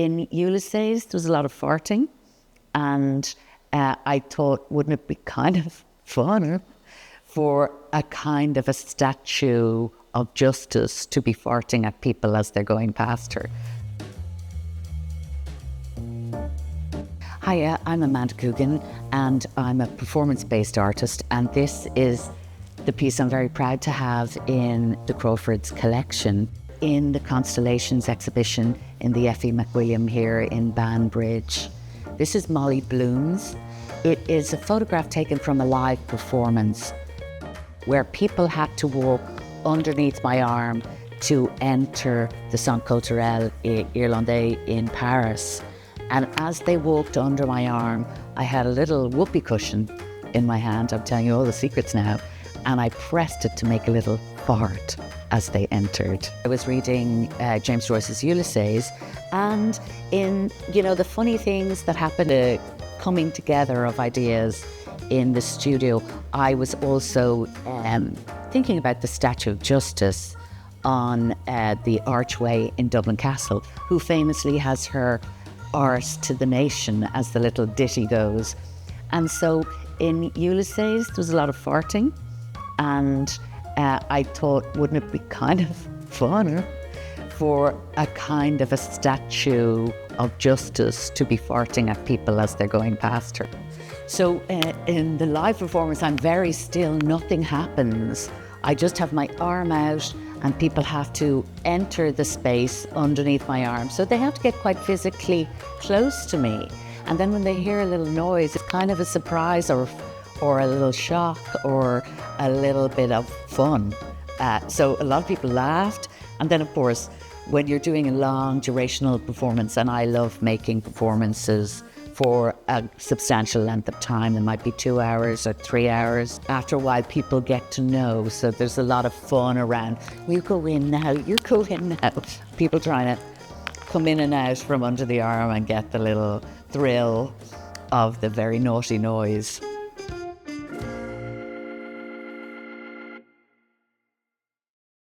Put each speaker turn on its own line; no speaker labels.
in Ulysses, there was a lot of farting, and I thought, wouldn't it be kind of fun for a kind of a statue of justice to be farting at people as they're going past her. Hiya, I'm Amanda Coogan, and I'm a performance-based artist, and this is the piece I'm very proud to have in the Crawford's collection in the Constellations exhibition in the F.E. McWilliam here in Banbridge. This is Molly Bloom's. It is a photograph taken from a live performance where people had to walk underneath my arm to enter the Centre Culturel Irlandais in Paris. And as they walked under my arm, I had a little whoopee cushion in my hand. I'm telling you all the secrets now. And I pressed it to make a little fart as they entered. I was reading James Joyce's Ulysses, and in, the funny things that happen, coming together of ideas in the studio, I was also thinking about the Statue of Justice on the archway in Dublin Castle, who famously has her art to the nation, as the little ditty goes. And so in Ulysses, there was a lot of farting, and I thought, wouldn't it be kind of fun for a kind of a statue of justice to be farting at people as they're going past her. So in the live performance, I'm very still, nothing happens. I just have my arm out and people have to enter the space underneath my arm. So they have to get quite physically close to me. And then when they hear a little noise, it's kind of a surprise or a little shock or a little bit of fun. So a lot of people laughed. And then of course, when you're doing a long durational performance, and I love making performances for a substantial length of time, it might be 2 hours or 3 hours. After a while, people get to know, so there's a lot of fun around, you go in now, you go in now. People trying to come in and out from under the arm and get the little thrill of the very naughty noise.